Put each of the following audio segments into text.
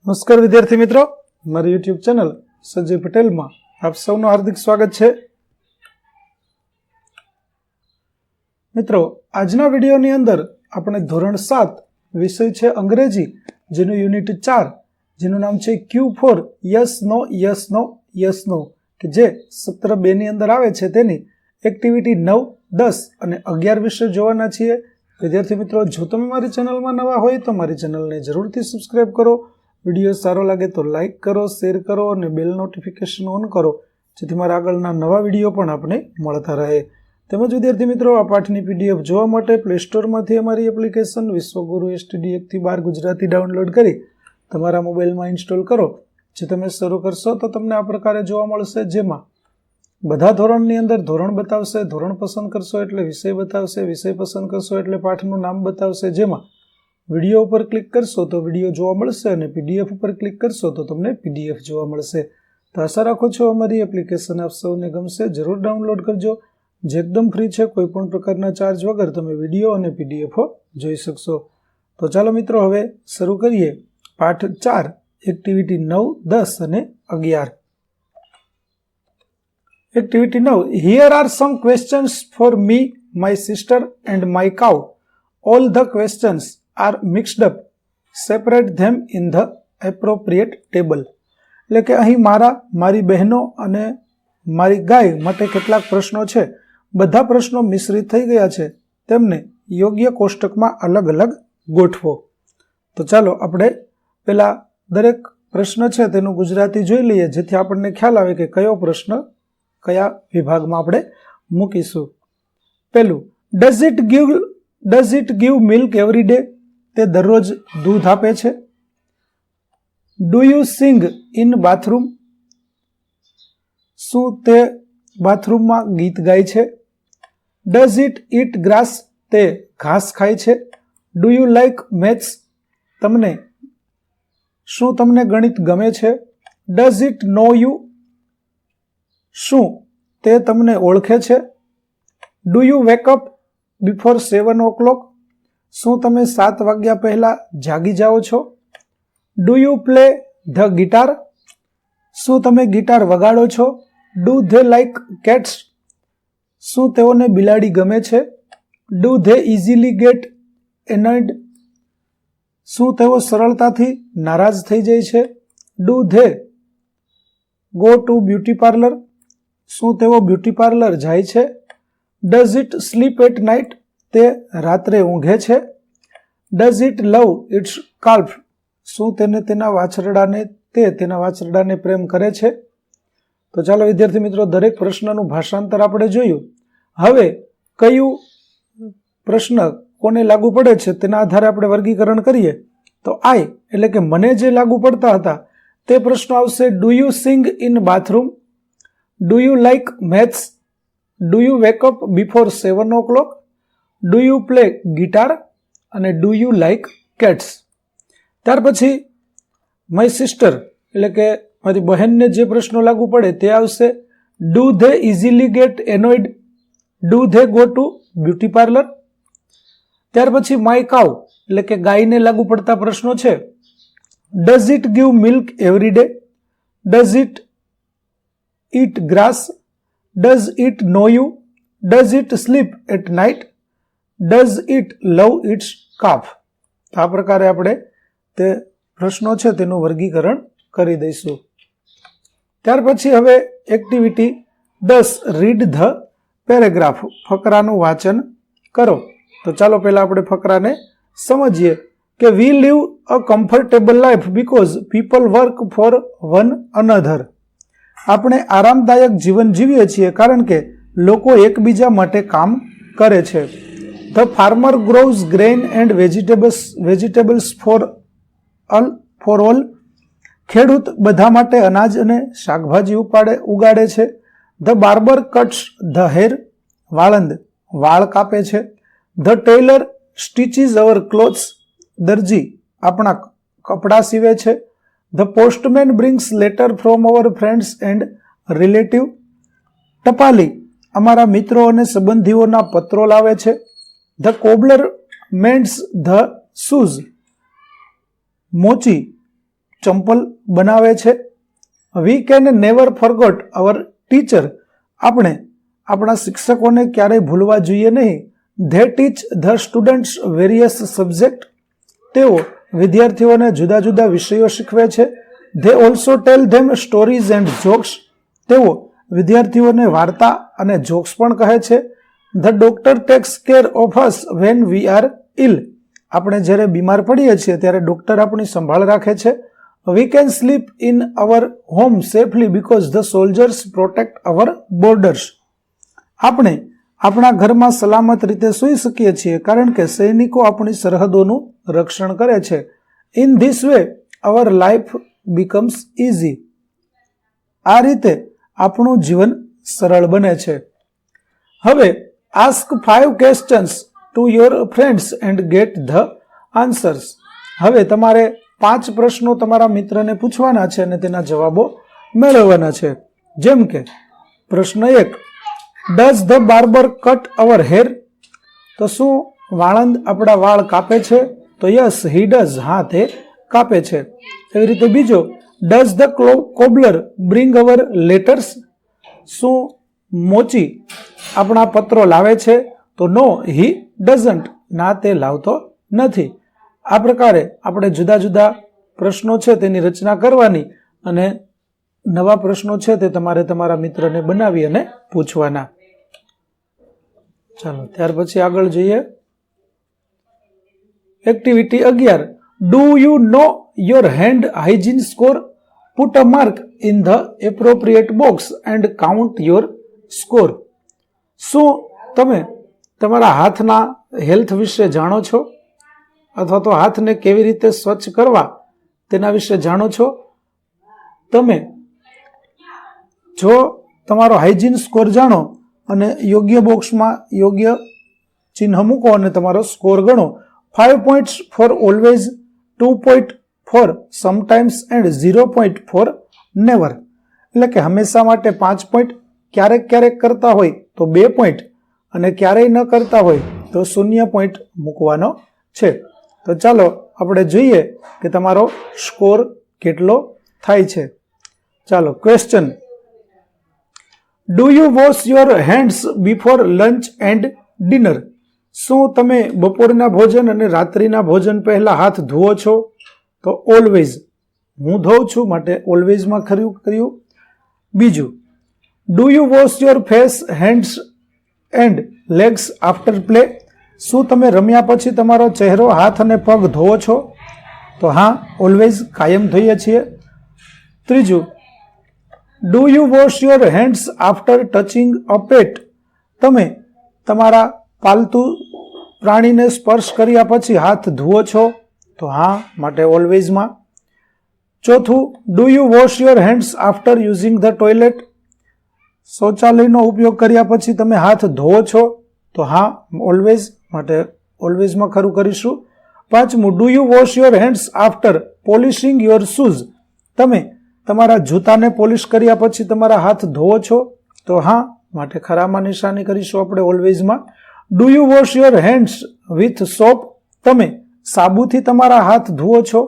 નમસ્કાર વિદ્યાર્થી મિત્રો, મારી યુટ્યુબ ચેનલ સંજય પટેલમાં આપ સૌનું હાર્દિક સ્વાગત છે. મિત્રો, આજના વિડીયોની અંદર આપણે ધોરણ 7 વિષય છે અંગ્રેજી, જેનું યુનિટ 4, જેનું નામ છે Q4 yes no yes no yes no, કે જે સત્ર 2 ની અંદર આવે છે, તેની એક્ટિવિટી 9, 10 અને 11 વિષય જોવાના છીએ. વિદ્યાર્થી મિત્રો, જો તમે મારી ચેનલમાં નવા હોય તો મારી ચેનલને જરૂરથી સબસ્ક્રાઇબ કરો. વિડીયો સારો લાગે તો લાઇક કરો, શેર કરો અને બેલ નોટિફિકેશન ઓન કરો, જેથી મારા આગળના નવા વિડીયો પણ આપણે મળતા રહે. તેમજ વિદ્યાર્થી મિત્રો, આ પાઠની પીડીએફ જોવા માટે પ્લે સ્ટોરમાંથી અમારી એપ્લિકેશન વિશ્વગુરુ STD 1-12 ગુજરાતી ડાઉનલોડ કરી તમારા મોબાઈલમાં ઇન્સ્ટોલ કરો. જે તમે શરૂ કરશો તો તમને આ પ્રકારે જોવા મળશે, જેમાં બધા ધોરણની અંદર ધોરણ બતાવશે, ધોરણ પસંદ કરશો એટલે વિષય બતાવશે, વિષય પસંદ કરશો એટલે પાઠનું નામ બતાવશે. જેમાં વિડીયો ઉપર ક્લિક કરશો તો વિડીયો જોવા મળશે અને PDF ઉપર ક્લિક કરશો તો તમને PDF જોવા મળશે. તો આશા રાખું છું અમારી એપ્લિકેશન આપ સૌને ગમશે. જરૂર ડાઉનલોડ કરજો, જે એકદમ ફ્રી છે. કોઈ પણ પ્રકારના ચાર્જ વગર તમે વિડીયો અને PDF જોઈ શકશો. તો ચાલો મિત્રો, હવે શરૂ કરીએ પાઠ 4, એક્ટિવિટી 9, 10 અને 11. Activity 9. Here are some questions for me, my sister and my cow. All the questions are mixed up. Separate them in the appropriate table. એટલે કે અહીં મારી બહેનો અને મારી ગાય માટે કેટલાક પ્રશ્નો છે. બધા પ્રશ્નો મિશ્રિત થઈ ગયા છે, તેમને યોગ્ય કોષ્ટકમાં અલગ અલગ ગોઠવો. તો ચાલો આપણે પેલા દરેક પ્રશ્ન છે તેનું ગુજરાતી જોઈ લઈએ, જેથી આપણને ખ્યાલ આવે કે કયો પ્રશ્ન કયા વિભાગમાં આપણે મૂકીશું. પેલું, does it give milk every day? તે દરરોજ દૂધ આપે છે. Do you sing in bathroom? શું તે બાથરૂમમાં ગીત ગાય છે? Does it eat grass? તે ઘાસ ખાય છે. Do you like maths? શું તમને ગણિત ગમે છે? Does it know you? શું તે તમને ઓળખે છે? Do you wake up before 7 o'clock? શું તમે 7 વાગ્યા પહેલા જાગી જાઓ છો? Do you play the guitar? શું તમે ગિટાર વગાડો છો? Do they like cats? શું તેઓને બિલાડી ગમે છે? Do they easily get annoyed? શું તેઓ સરળતાથી નારાજ થઈ જાય છે? Do they go to beauty parlour? શું તેઓ બ્યુટી પાર્લર જાય છે? Does it sleep at night? તે રાત્રે ઊંઘે છે. Does it love its calf? શું તેના વાછરડાને પ્રેમ કરે છે? તો ચાલો વિદ્યાર્થી મિત્રો, દરેક પ્રશ્નનું ભાષાંતર આપણે જોયું. હવે કયું પ્રશ્ન કોને લાગુ પડે છે તેના આધારે આપણે વર્ગીકરણ કરીએ. તો આઈ એટલે કે મને જે લાગુ પડતા હતા તે પ્રશ્નો આવશે. Do you sing in bathroom? Do you like maths? Do you wake up before 7 o'clock? Do you play guitar? અને ડુ યુ લાઇક કેટ્સ? ત્યાર પછી માય સિસ્ટર એટલે કે મારી બહેનને જે પ્રશ્નો લાગુ પડે તે આવશે. Do they easily get annoyed? Do they go to beauty parlour? ત્યાર પછી માય કાઉ એટલે કે ગાયને લાગુ પડતા પ્રશ્નો છે. Does it give milk every day? Does it eat grass? Does it know you? Does it sleep at night? Does it love its calf? આ પ્રકારે આપણે તે પ્રશ્નો છે તેનું વર્ગીકરણ કરી દઈશું. ત્યાર પછી હવે એક્ટિવિટી 10, રીડ ધ પેરેગ્રાફ. ફકરાનું વાંચન કરો. તો ચાલો પહેલા આપણે ફકરાને સમજીએ કે we live a comfortable life because people work for one another. આપણે આરામદાયક જીવન જીવીએ છીએ કારણ કે લોકો એકબીજા માટે કામ કરે છે. The farmer grows grain and vegetables for all. ખેડૂત બધા માટે અનાજ અને શાકભાજી ઉગાડે છે. The barber cuts the hair. વાળંદ વાળ કાપે છે. The tailor stitches our clothes. દરજી આપણા કપડાં સીવે છે. The postman brings letter from our friends and relative. ટપાલી અમારા મિત્રો અને સંબંધીઓના પત્રો લાવે છે. The cobbler mends the shoes. મોચી ચંપલ બનાવે છે. We can never forgot our teacher. આપણે આપણા શિક્ષકોને ક્યારેય ભૂલવા જોઈએ નહીં. They teach the students various subject. તેઓ વિદ્યાર્થીઓને જુદા જુદા વિષયો શીખવે છે. They also tell them stories and jokes. તેઓ વિદ્યાર્થીઓને વાર્તા અને જોક્સ પણ કહે છે. The doctor takes care of us when we are ill. આપણે જ્યારે બીમાર પડીએ છીએ ત્યારે ડોક્ટર આપણી સંભાળ રાખે છે. We can slip in our home safely because the soldiers protect our borders. આપણે આપણા ઘરમાં સલામત રીતે સૂઈ શકીએ છીએ કારણ કે સૈનિકો આપણી સરહદોનું રક્ષણ કરે છે. In this way our life becomes easy. આ રીતે આપણું જીવન સરળ બને છે. હવે ask 5 questions to your friends and get the answers. હવે તમારે 5 પ્રશ્નો તમારા મિત્રને પૂછવાના છે અને તેના જવાબો મેળવવાના છે. જેમ કે પ્રશ્ન 1, does the barber cut our hair? તો શું વાળંદ આપણા વાળ કાપે છે? તો યસ હી ડઝ. હા, તે કાપે છે. એવી રીતે બીજો, does the cobbler bring our letters? શું મોચી આપણા પત્રો લાવે છે? તો નો હી ડઝન્ટ. ના, તે લાવતો નથી. આ પ્રકારે આપણે જુદા જુદા પ્રશ્નો છે તેની રચના કરવાની અને નવા પ્રશ્નો છે તે તમારે તમારા મિત્રને બનાવી અને પૂછવાના. ચાલો ત્યાર પછી આગળ જોઈએ. Activity 11, do you know your hand hygiene score? Put a mark in the appropriate box and count your score. શું તમે તમારા હાથના હેલ્થ વિશે જાણો છો અથવા તો હાથને કેવી રીતે સ્વચ્છ કરવા તેના વિશે જાણો છો? તમે જો તમારો હાઇજીન સ્કોર જાણો અને યોગ્ય બોક્સમાં યોગ્ય ચિહ્ન મૂકો અને તમારો સ્કોર ગણો. 5 points for always, 2 point for sometimes and 0 point for never. એટલે કે હંમેશા માટે 5 પોઈન્ટ, ક્યારેક ક્યારેક કરતા હોય તો 2 પોઈન્ટ અને ક્યારેય ન કરતા હોય તો 0 પોઈન્ટ મૂકવાનો છે. તો ચાલો આપણે જોઈએ કે તમારો સ્કોર કેટલો થાય છે. ચાલો question, do you wash your hands before lunch and dinner? શું તમે બપોરના ભોજન અને રાત્રિના ભોજન પહેલા હાથ ધુઓ છો? તો ઓલવેઝ. હું ધોઉં છું માટે ઓલવેઝમાં ખરું કર્યું. બીજું, do you wash your face, hands and legs after play? શું તમે રમ્યા પછી તમારો ચહેરો, હાથ અને પગ ધોવો છો? તો હા, ઓલવેઝ, કાયમ ધોઈએ છીએ. ત્રીજું, do you wash your hands after touching a pet? તમે તમારા પાલતુ પ્રાણીને સ્પર્શ કર્યા પછી હાથ ધુઓ છો? તો હા, માટે ઓલવેઝમાં. ચોથું, do you wash your hands after using the toilet? શૌચાલયનો ઉપયોગ કર્યા પછી તમે હાથ ધોવો છો? તો હા, ઓલવેઝ, માટે ઓલવેઝમાં ખરું કરીશું. પાંચમું, do you wash your hands after polishing your shoes? તમે તમારા જૂતાને પોલિશ કર્યા પછી તમારા હાથ ધોવો છો? તો હા, માટે ખરામાં નિશાની કરીશું આપણે ઓલવેઝમાં. Do you wash your hands with soap? તમે સાબુથી તમારા હાથ ધુઓ છો?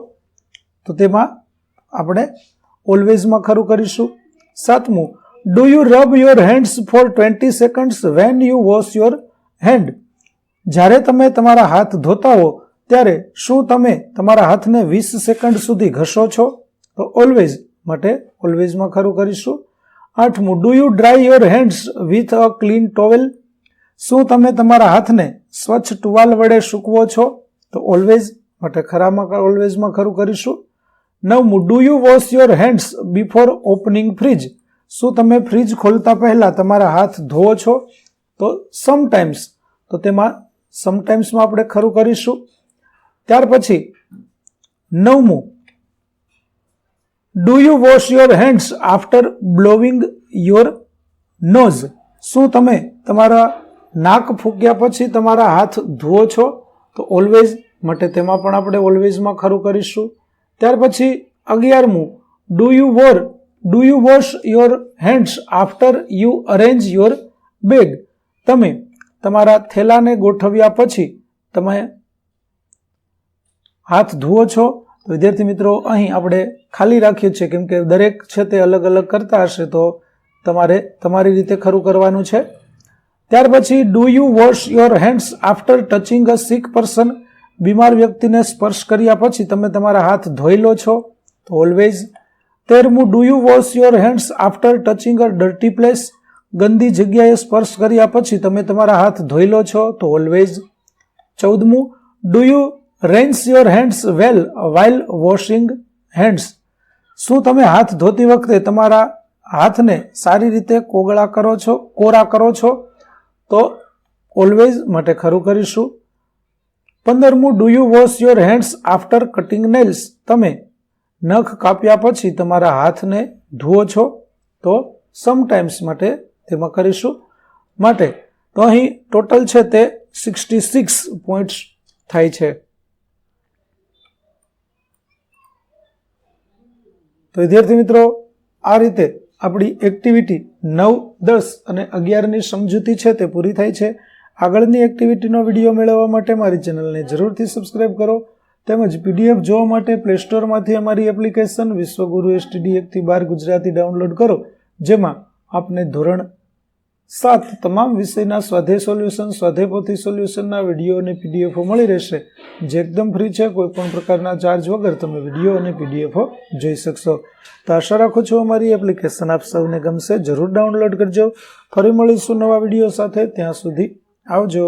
તો તેમાં આપણે ઓલવેઝમાં ખરું કરીશું. સાતમું, do you rub your hands for 20 seconds when you wash your hand? જ્યારે તમે તમારા હાથ ધોતા હો ત્યારે શું તમે તમારા હાથને 20 સેકન્ડ સુધી ઘસો છો? તો ઓલવેઝ, માટે ઓલવેઝમાં ખરું કરીશું. આઠમું, do you dry your hands with a clean towel? શું તમે તમારા હાથને સ્વચ્છ ટુવાલ વડે સૂકવો છો? તો ઓલવેઝ, માટે ખરામાં ઓલવેઝમાં ખરું કરીશું. નવમું, do you wash your hands before opening fridge? શું તમે ફ્રીજ ખોલતા પહેલા તમારા હાથ ધોવો છો? તો સમટાઈમ્સ, તો તેમાં સમટાઈમ્સમાં આપણે ખરું કરીશું. ત્યાર પછી 9મું, do you wash your hands after blowing your nose? શું તમે તમારા નાક ફૂંક્યા પછી તમારા હાથ ધુઓ છો? તો ઓલવેઝ, માટે તેમાં પણ આપણે ઓલવેઝમાં ખરું કરીશું. ત્યાર પછી 11મું, do you wash your hands after you arrange your bag? તમે તમારા થેલાને ગોઠવ્યા પછી તમે હાથ ધુઓ છો? તો તો વિદ્યાર્થી મિત્રો અહીં આપણે ખાલી રાખ્યું છે, કેમ કે દરેક છે તે અલગ અલગ કરતા હશે, તો તમારે તમારી રીતે ખરું કરવાનું છે. ત્યાર પછી do you wash your hands after touching a sick person? બીમાર વ્યક્તિને સ્પર્શ કર્યા પછી તમે તમારા હાથ ધોઈ લો છો? તો ઓલવેઝ. 13મું, do you wash your hands after touching a dirty place? ગંદી જગ્યાએ સ્પર્શ કર્યા પછી તમે તમારા હાથ ધોઈ લો છો? તો ઓલવેઝ. 14મું, do you rinse your hands well while washing hands? શું તમે હાથ ધોતી વખતે તમારા હાથને સારી રીતે કોરા કરો છો? તો ઓલવેઝ માટે ખરું કરીશું. 15મું, do you wash your hands after cutting nails? તમે નખ કાપ્યા પછી તમારા હાથને ધુઓ છો? તો સમટાઈમ્સ માટે તેમાં કરીશું. માટે તો અહીં ટોટલ છે તે 66 પોઈન્ટ્સ થાય છે. તો વિદ્યાર્થી મિત્રો, આ રીતે આપણી એક્ટિવિટી 9, 10 અને 11ની સમજૂતી છે તે પૂરી થાય છે. આગળની એક્ટિવિટીનો વિડીયો મેળવવા માટે મારી ચેનલને જરૂરથી સબસ્ક્રાઇબ કરો. તેમજ PDF જોવા માટે પ્લે સ્ટોરમાંથી અમારી એપ્લિકેશન વિશ્વગુરુ STD 1 થી 12 ગુજરાતી ડાઉનલોડ કરો, જેમાં આપને ધોરણ 7 તમામ વિષયના સ્વાધ્યાય સોલ્યુશન, સ્વાધ્યાય પોથી સોલ્યુશનના વિડીયો અને PDF મળી રહેશે, જે એકદમ ફ્રી છે. કોઈ પણ પ્રકારના ચાર્જ વગર તમે વિડીયો અને PDF જોઈ શકશો. તો આશા રાખું છું અમારી એપ્લિકેશન આપ સૌને ગમશે. જરૂર ડાઉનલોડ કરજો. ફરી મળીશું નવા વિડીયો સાથે. ત્યાં સુધી આવજો.